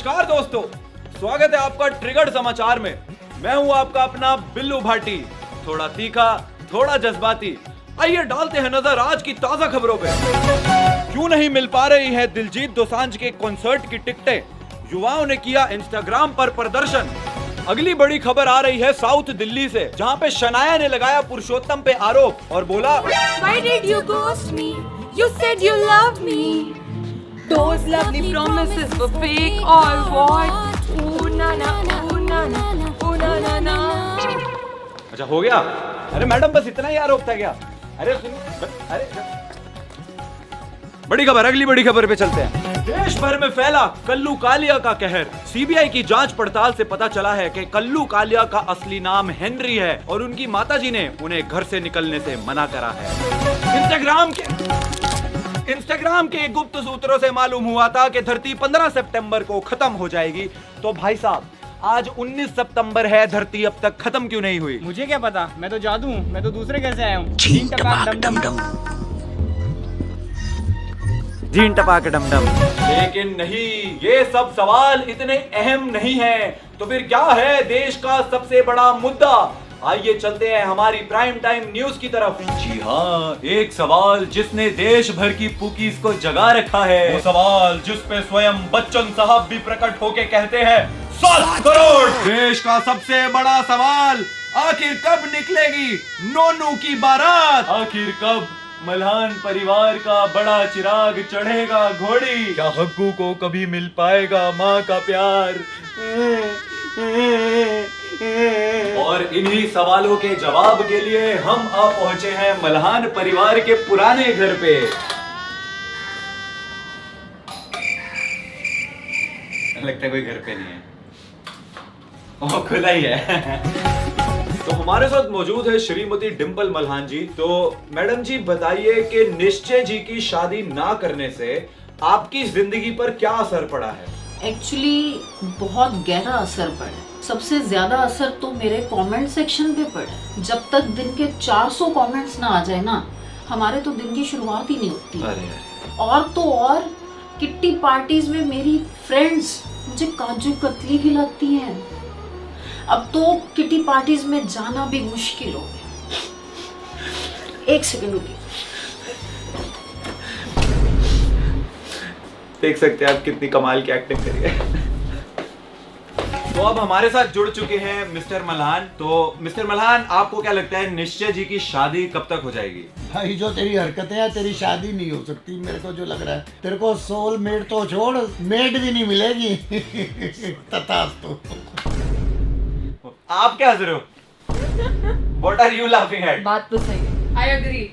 नमस्कार दोस्तों, स्वागत है आपका ट्रिगर्ड समाचार में। मैं हूं आपका अपना बिल्लू भाटी, थोड़ा तीखा थोड़ा जज्बाती। आइए डालते हैं नजर आज की ताजा खबरों पे। क्यों नहीं मिल पा रही है दिलजीत दोसांझ के कॉन्सर्ट की टिकटें, युवाओं ने किया इंस्टाग्राम पर प्रदर्शन। अगली बड़ी खबर आ रही है साउथ दिल्ली से, जहां पे शनाया ने लगाया पुरुषोत्तम पे आरोप और बोला Why did you ghost me? You said you loved me. Those lovely promises were fake or what? Ooh na na, ooh na na, ooh na na na. अच्छा हो गया? अरे मैडम बस इतना ही आरोप था क्या? अरे सुनो, अरे बड़ी खबर, अगली बड़ी खबर पे चलते हैं। देश भर में फैला कल्लू कालिया का कहर। सीबीआई की जांच पड़ताल से पता चला है कि कल्लू कालिया का असली नाम हेनरी है और उनकी माताजी ने उन्हें घर से निकलने से मना करा है। इंस्टाग्राम के गुप्त सूत्रों से मालूम हुआ था कि धरती 15 सितंबर को खत्म हो जाएगी। तो भाई साहब, आज 19 सितंबर है, धरती अब तक खत्म क्यों नहीं हुई? मुझे क्या पता, मैं तो जादू हूँ, मैं तो दूसरे घर से आया हूँ। झीन टपाक डमडम। लेकिन नहीं, ये सब सवाल इतने अहम नहीं है। तो फिर क्या है देश का सबसे बड़ा मुद्दा? आइए चलते हैं हमारी प्राइम टाइम न्यूज की तरफ। जी हाँ, एक सवाल जिसने देश भर की पुकीज को जगा रखा है, वो सवाल जिस पे स्वयं बच्चन साहब भी प्रकट होके कहते हैं 7 करोड़। देश का सबसे बड़ा सवाल, आखिर कब निकलेगी नोनू की बारात? आखिर कब मल्हान परिवार का बड़ा चिराग चढ़ेगा घोड़ी? क्या हग्गू को कभी मिल पाएगा माँ का प्यार? और इन्हीं सवालों के जवाब के लिए हम आ पहुंचे हैं मल्हान परिवार के पुराने घर पे। लगता है कोई घर पे नहीं है, वो खुला ही है। तो हमारे साथ मौजूद है श्रीमती डिंपल मल्हान जी। तो मैडम जी बताइए कि निश्चय जी की शादी ना करने से आपकी जिंदगी पर क्या असर पड़ा है? एक्चुअली बहुत गहरा असर पड़ा। सबसे ज्यादा असर तो मेरे कमेंट सेक्शन पे पड़ा। जब तक दिन के 400 कमेंट्स ना आ जाए ना, हमारे तो दिन की शुरुआत ही नहीं होती। अरे और तो और किट्टी पार्टीज में मेरी फ्रेंड्स मुझे काजू कतली खिलाती हैं। अब तो किटी पार्टीज में जाना भी मुश्किल हो गया। एक सेकंड रुकिए। देख सकते हैं आप कितनी कमाल की एक्टिंग करी है। तो अब हमारे साथ जुड़ चुके हैं मिस्टर मल्हान। तो मिस्टर मल्हान, आपको क्या लगता है निश्चय जी की शादी कब तक हो जाएगी? भाई जो तेरी हरकतें हैं, तेरी शादी नहीं हो सकती। मेरे को जो लग रहा है, तेरे को सोल मेट तो छोड़, मेट भी नहीं मिलेगी। तथास्तु। आप क्या हंस रहे हो? What are you laughing at? बात तो सही है। I agree.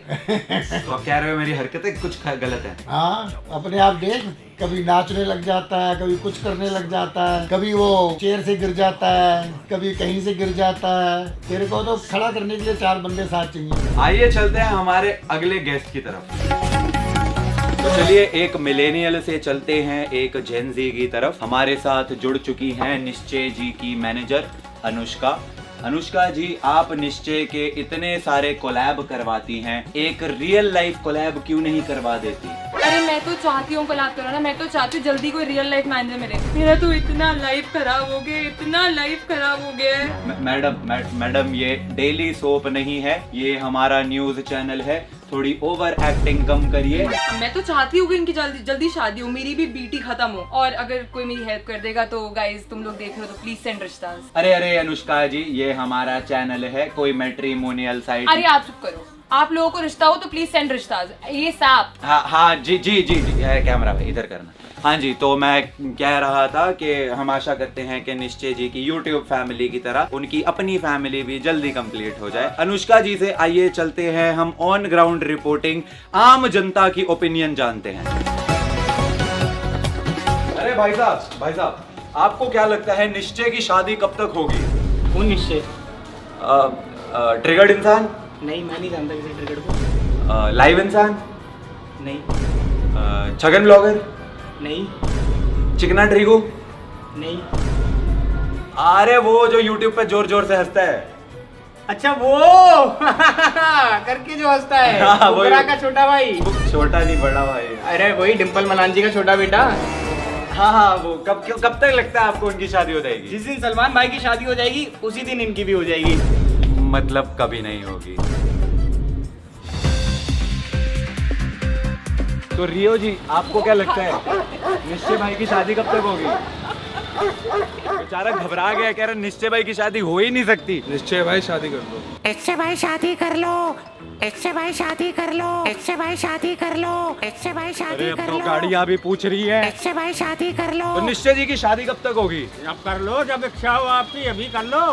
तो आप कह रहे हो मेरी हरकतें कुछ गलत है? हाँ, अपने आप देख, कभी नाचने लग जाता है, कभी कुछ करने लग जाता है, कभी वो चेयर से गिर जाता है, कभी कहीं से गिर जाता है। तेरे को तो खड़ा करने के लिए 4 बंदे साथ चाहिए। आइए चलते हैं हमारे अगले गेस्ट की तरफ। तो चलिए एक मिलेनियल से चलते हैं एक जेन ज़ी की तरफ। हमारे साथ जुड़ चुकी हैं निश्चय जी की मैनेजर अनुष्का। अनुष्का जी, आप निश्चय के इतने सारे कोलैब करवाती हैं, एक रियल लाइफ कोलैब क्यों नहीं करवा देती? अरे मैं तो चाहती हूँ कोलैब करना, मैं तो चाहती हूँ जल्दी कोई रियल लाइफ मैनेजर मिले। मेरा तो इतना लाइफ खराब हो गया, इतना लाइफ खराब हो गया है। मैडम ये डेली सोप नहीं है, ये हमारा न्यूज चैनल है, थोड़ी ओवर एक्टिंग कम करिए। मैं तो चाहती हूँ कि इनकी जल्दी शादी हो, मेरी भी बीटी खत्म हो। और अगर कोई मेरी हेल्प कर देगा तो गाइज, तुम लोग देख रहे हो तो प्लीज सेंड रिश्ताज। अरे अनुष्का जी, ये हमारा चैनल है, कोई मैट्रिमोनियल साइट। अरे आप चुप करो, आप लोगों को रिश्ता हो तो प्लीज सेंड रिश्ताज। ये साफ। हाँ जी, कैमरा भाई इधर करना। हाँ जी, तो मैं कह रहा था कि हम आशा करते हैं कि निश्चय जी की YouTube फैमिली की तरह उनकी अपनी फैमिली भी जल्दी कंप्लीट हो जाए। अनुष्का जी से आइए चलते हैं हम ऑन ग्राउंड रिपोर्टिंग, आम जनता की ओपिनियन जानते हैं। अरे भाई साहब, आपको क्या लगता है निश्चय की शादी कब तक होगी? कौन निश्चय? ट्रिगर्ड इंसान? नहीं, मैं नहीं जानता किसी ट्रिगर को। लाइव इंसान? नहीं। छगन ब्लॉगर? नहीं। चिकना ट्रिगू? नहीं। अरे वो जो YouTube पे जोर जोर से हंसता है। अच्छा वो करके जो हंसता है, हाँ, वही। बुकरा का छोटा भाई। छोटा नहीं, बड़ा भाई। अरे वही डिंपल मल्हान जी का छोटा बेटा। हाँ वो कब तक लगता है आपको उनकी शादी हो जाएगी? जिस दिन सलमान भाई की शादी हो जाएगी उसी दिन इनकी भी हो जाएगी। मतलब कभी नहीं होगी। तो रियो जी आपको क्या लगता है निश्चय भाई की शादी कब तक होगी? बेचारा घबरा गया, कह रहा निश्चय भाई की शादी हो ही नहीं सकती। निश्चय भाई शादी कर लो। इससे भाई शादी कर लो, इससे भाई शादी कर लो, इससे भाई शादी कर लो, इससे भाई शादी अरे अब कर तो लो, गाड़ियाँ भी पूछ रही है। इससे भाई शादी कर लो। तो निश्चय जी की शादी कब तक होगी? अब कर लो, जब इच्छा हो आपकी अभी कर लो।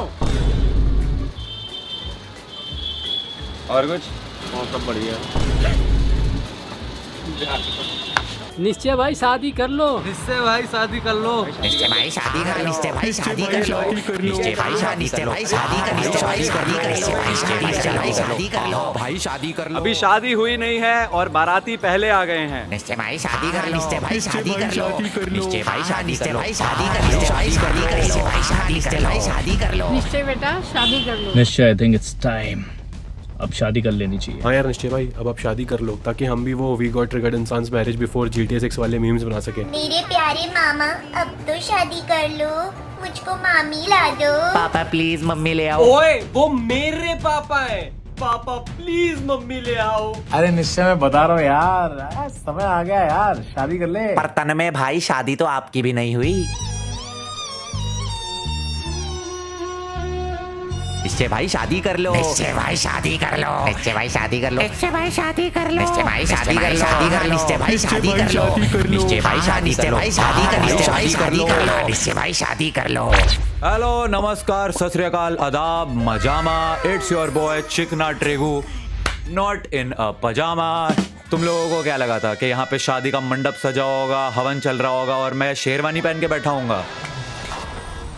और कुछ? सब बढ़िया। निश्चय भाई शादी कर लो। निश्चय भाई शादी कर लो। निश्चय भाई शादी कर लो, निश्चय भाई शादी कर लो, निश्चय भाई शादी कर लो, निश्चय भाई शादी कर लो, निश्चय भाई शादी कर लो, भाई शादी कर लो। अभी शादी हुई नहीं है और बाराती पहले आ गए हैं। निश्चय भाई शादी कर लो, निश्चय भाई शादी कर लो, निश्चय भाई शादी कर लो, शादी कर लो, निश्चय भाई शादी कर लो, निश्चय भाई शादी कर लो। निश्चय बेटा शादी कर लो। निश्चय आई थिंक इट्स टाइम, अब शादी कर लेनी चाहिए। हाँ यार निश्चय भाई अब आप शादी कर लो ताकि हम भी वो वी गॉट ट्रिगर्ड इंसान्स मैरिज बिफोर GTA 6 वाले मीम्स बना सके। मेरे प्यारे मामा अब तो शादी कर लो, मुझको मामी ला दो। पापा प्लीज मम्मी ले आओ। ओए वो मेरे पापा है। पापा प्लीज मम्मी ले आओ। अरे निश्चय मैं बता रहा हूँ यार, समय आ गया यार, शादी कर ले। पर तन में भाई शादी तो आपकी भी नहीं हुई। निश्चय भाई शादी कर लो, निश्चय भाई शादी कर लो, निश्चय भाई शादी कर लो, निश्चय भाई शादी कर लो, निश्चय भाई शादी कर लो, निश्चय भाई शादी कर लो, निश्चय भाई शादी कर लो, शादी कर लो, निश्चय भाई शादी कर लो, निश्चय भाई शादी कर लो। हेलो नमस्कार सत श्री अकाल आदाब मजामा, इट्स योर बॉय चिकना ट्रेगू नॉट इन अ पजामा। तुम लोगों को क्या लगा था कि यहाँ पे शादी का मंडप सजा होगा, हवन चल रहा होगा और मैं शेरवानी पहन के बैठा हूँगा?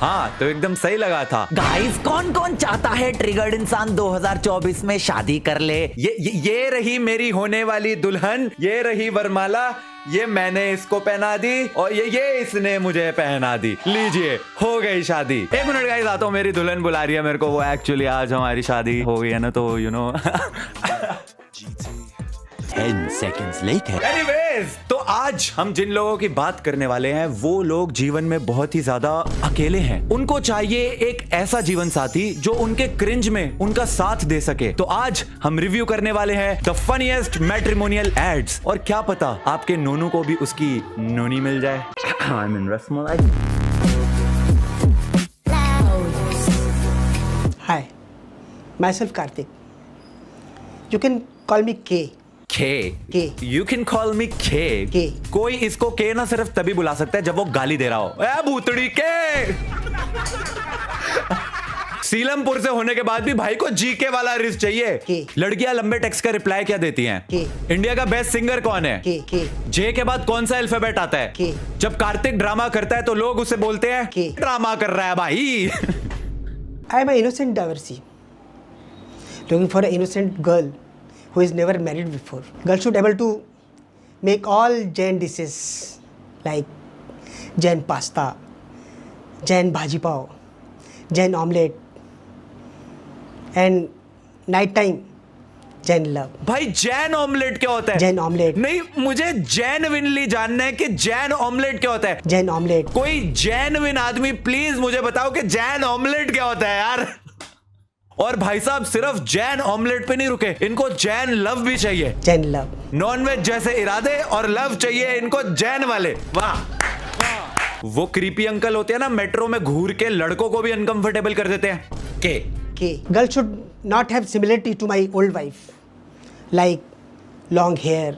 हाँ तो एकदम सही लगा था। गाइस कौन कौन चाहता है ट्रिगर्ड इंसान 2024 में शादी कर ले? ये रही मेरी होने वाली दुल्हन, ये रही वरमाला, ये मैंने इसको पहना दी और ये इसने मुझे पहना दी। लीजिए हो गई शादी। एक मिनट गाइस आता हूँ, मेरी दुल्हन बुला रही है मेरे को। वो एक्चुअली आज हमारी शादी हो गई है ना, तो you know 10 seconds later. Anyways, तो आज हम जिन लोगों की बात करने वाले हैं वो लोग जीवन में बहुत ही ज्यादा अकेले हैं। उनको चाहिए एक ऐसा जीवन साथी जो उनके क्रिंज में उनका साथ दे सके। तो आज हम रिव्यू करने वाले हैं द फनीएस्ट मैट्रिमोनियल एड्स, और क्या पता आपके नोनू को भी उसकी नोनी मिल जाए। I mean rasmalai. Hi, myself Karthik. You can call me K. K. You can call me K. K. कोई इसको K ना सिर्फ तभी बुला सकता है जब वो गाली दे रहा हो। ए भूतड़ी के। सीलमपुर से होने के बाद भी भाई को GK वाला रिस्ट चाहिए। K. लड़कियां लंबे टेक्स्ट का रिप्लाई क्या देती हैं? K. इंडिया का बेस्ट सिंगर कौन है? K. J के बाद कौन सा अल्फाबेट आता है? K. जब कार्तिक ड्रामा करता है तो लोग उसे बोलते हैं K. ड्रामा कर रहा है भाई। I am an innocent divorcee. Looking for an innocent girl who is never married before. Girl should able to make all Jain dishes like Jain pasta, Jain bhaji pav, Jain omelette, and night time Jain love. भाई Jain omelette क्या होता है? Jain omelette. नहीं, मुझे genuinely जानना है कि Jain omelette क्या होता है। Jain omelette. कोई जेन्युइन आदमी प्लीज मुझे बताओ कि जैन ऑमलेट क्या होता है यार। और भाई साहब सिर्फ जैन ऑमलेट पे नहीं रुके, इनको जैन लव भी चाहिए। Jain love. नॉनवेज जैसे इरादे और लव चाहिए इनको जैन वाले। वाह। वो क्रीपी अंकल होते हैं ना, मेट्रो में घूर के लड़कों को भी अनकंफर्टेबल कर देते हैं। के K. Girl should not have similarity to my old wife, like long hair.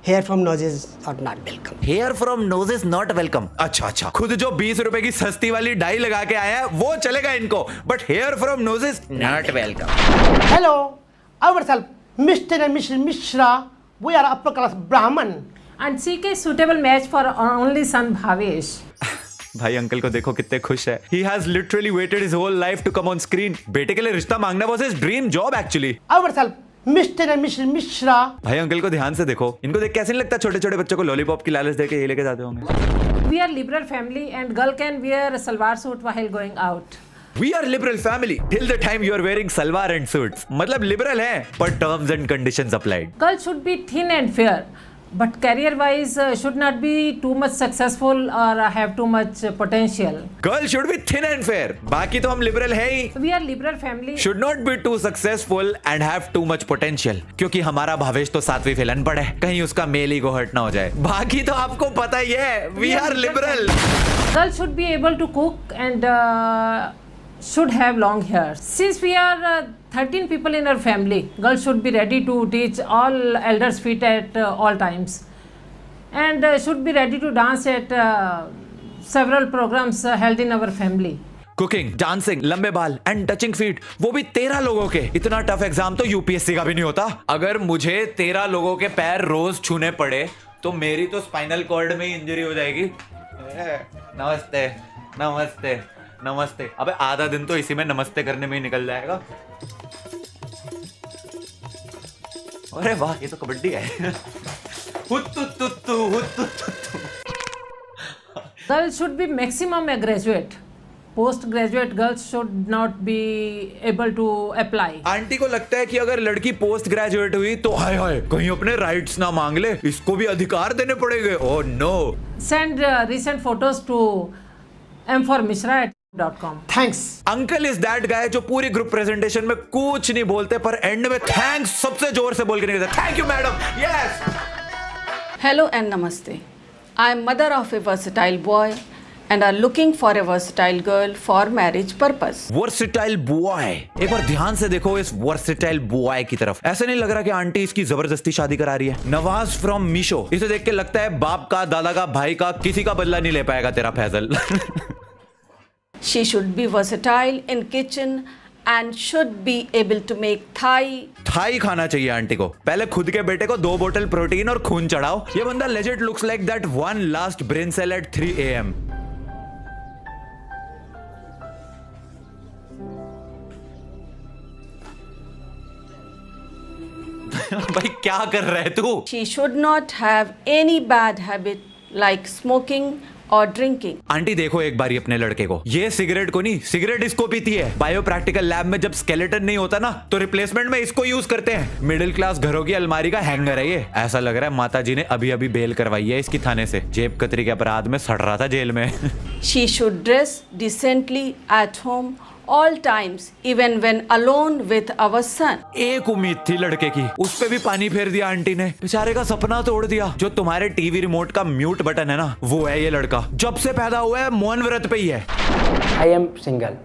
Hair from noses are not welcome. Hair from nose is not welcome. अच्छा, खुद जो 20 रुपए की सस्ती वाली डाई लगा के आया है वो चलेगा इनको, but here from nose is not welcome. Hello, ourselves, Mr. and Mrs. Mishra. We are upper class Brahman. And seek a suitable match for only son Bhavesh. भाई अंकल को देखो कितने खुश है। He has literally waited his whole life to come on screen. बेटे के लिए रिश्ता मांगना was his dream job actually. Ourselves, Mr. and Mrs. Mishra. भाई अंकल को ध्यान से देखो, इनको देख कैसे नहीं लगता छोटे छोटे बच्चों को लॉलीपॉप की लालच देके ये लेके जाते होंगे। We are liberal family and girl can wear a salwar suit while going out. We are liberal family till the time you are wearing salwar and suits. मतलब liberal है पर terms and conditions applied. Girl should be thin and fair. but career-wise should not be too much successful or have too much potential. Girl should be thin and fair. बाकी तो हम liberal है ही. We are liberal family. Should not be too successful and have too much potential. क्योंकि हमारा भावेश तो 7वीं fail अनपढ़ है. कहीं उसका मेल ईगो हर्ट ना हो जाए. बाकी तो आपको पता ही है. We are liberal. Girl should be able to cook and should have long hair. Since we are 13 people in our family, girls should be ready to teach all elders feet at all times, and should be ready to dance at several programs held in our family. Cooking, dancing, लंबे बाल and touching feet, वो भी 13 लोगों के. इतना tough exam तो UPSC का भी नहीं होता. अगर मुझे 13 लोगों के पैर रोज छूने पड़े तो मेरी तो स्पाइनल कॉर्ड में इंजरी हो जाएगी. नमस्ते नमस्ते नमस्ते. अबे आधा दिन तो इसी में नमस्ते करने में ही निकल जाएगा. अरे वाह, ये तो कबड्डी है. Girls should be maximum a graduate. Post-graduate girls should not be able to apply. Aunty को लगता है कि अगर लड़की पोस्ट ग्रेजुएट हुई तो हाय हाय कहीं अपने राइट्स ना मांग ले, इसको भी अधिकार देने पड़ेंगे. Oh no. Send recent photos to m4mishra@com. Thanks. Uncle is that guy जो पूरी ग्रुप प्रेजेंटेशन में कुछ नहीं बोलते पर एंड में थैंक्स सबसे जोर से बोल के निकलते. Thank you madam. Yes. Hello and namaste. I am mother of a versatile boy and are looking for a versatile girl for marriage purpose. Versatile boy. एक बार ध्यान से देखो इस वर्सेटाइल बॉय की तरफ. ऐसे नहीं लग रहा कि आंटी इसकी जबरदस्ती शादी करा रही है. नवाज फ्रॉम मीशो. इसे देख के लगता है बाप का, दादा का, भाई का किसी का बदला नहीं ले पाएगा तेरा Faizal. She should be versatile in kitchen and should be able to make Thai. Thai खाना चाहिए आंटी को. पहले खुद के बेटे को 2 बोतल प्रोटीन और खून चढ़ाओ. ये बंदा legend looks like that one last brain cell at 3 AM. भाई क्या कर रहा है तू? She should not have any bad habit like smoking or drinking. Aunty देखो एक बारी अपने लड़के को. ये सिगरेट को नहीं, सिगरेट इसको पीती है. बायो प्रैक्टिकल लैब में जब स्केलेटन नहीं होता ना तो रिप्लेसमेंट में इसको यूज करते हैं. मिडिल क्लास घरों की अलमारी का हैंगर है ये. ऐसा लग रहा है माता जी ने अभी अभी बेल करवाई है इसकी थाने से. जेब कतरी के अपराध में सड़ रहा था जेल में. She should dress decently at home all times, even when alone with our son. एक उम्मीद थी लड़के की, उस पे भी पानी फेर दिया आंटी ने. बेचारे का सपना तोड़ दिया. जो तुम्हारे टीवी रिमोट का म्यूट बटन है ना, वो है ये लड़का. जब से पैदा हुआ है मौन व्रत पे ही है. I am single.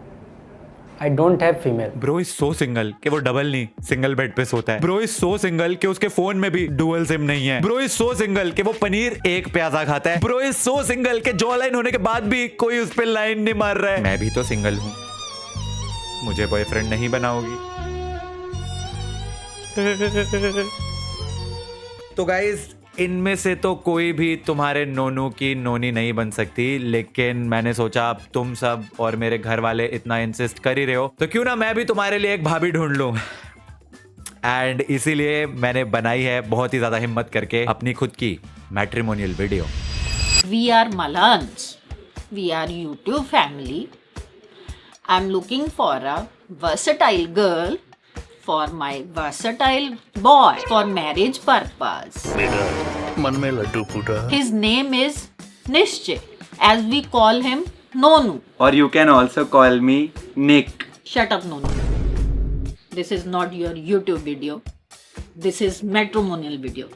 I don't have female. Bro is so single कि वो डबल नहीं सिंगल बेड पे सोता है. ब्रो इज सो सिंगल कि उसके फोन में भी डुअल सिम नहीं है. ब्रो इज सो सिंगल कि वो पनीर एक प्याजा खाता है. ब्रो इज सो सिंगल कि जॉ लाइन होने के बाद भी कोई उस पे लाइन नहीं मार रहा है. मैं भी तो सिंगल हूँ. मुझे बॉयफ्रेंड नहीं बनाओगी? तो गाइस इनमें से तो कोई भी तुम्हारे नोनू की नोनी नहीं बन सकती, लेकिन मैंने सोचा अब तुम सब और मेरे घर वाले इतना इंसिस्ट कर ही रहे हो तो क्यों ना मैं भी तुम्हारे लिए एक भाभी ढूंढ लूं. एंड इसीलिए मैंने बनाई है बहुत ही ज्यादा हिम्मत करके अपनी खुद की matrimonial video. We are Malans. We are YouTube family. I'm looking for a versatile girl for my versatile boy for marriage purpose. मन में लड्डू फूटा. His name is Nishchay, as we call him Nonu. Or you can also call me Nick. Shut up, Nonu. This is not your YouTube video. This is matrimonial video.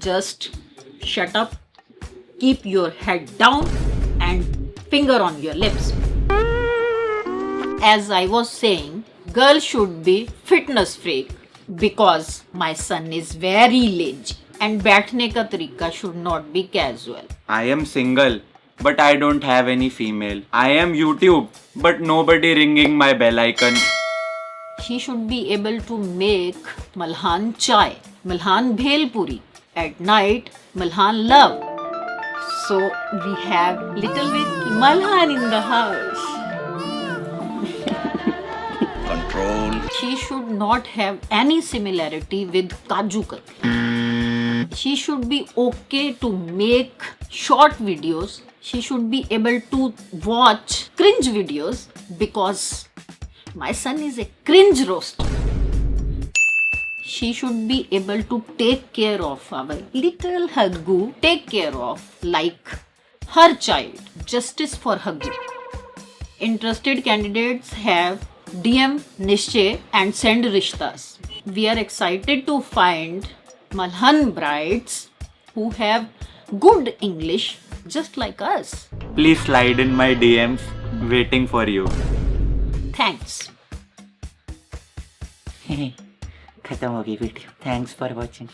Just shut up, keep your head down and finger on your lips. As I was saying, girl should be fitness freak because my son is very lazy and बैठने का तरीका should not be casual. I am single, but I don't have any female. I am YouTube, but nobody ringing my bell icon. She should be able to make Malhan chai, Malhan bhel puri. At night, Malhan love. So we have little bit Malhan in the house. Control. She should not have any similarity with Kaju Katli. She should be okay to make short videos. She should be able to watch cringe videos because my son is a cringe roaster. she should be able to take care of our little Haggu, take care of like her child. Justice for Haggu. Interested candidates have DM Nishchay and send rishtas. We are excited to find Malhan brides who have good English just like us. Please slide in my DMs. Waiting for you. Thanks. खत्म हो गई video. Thanks for watching.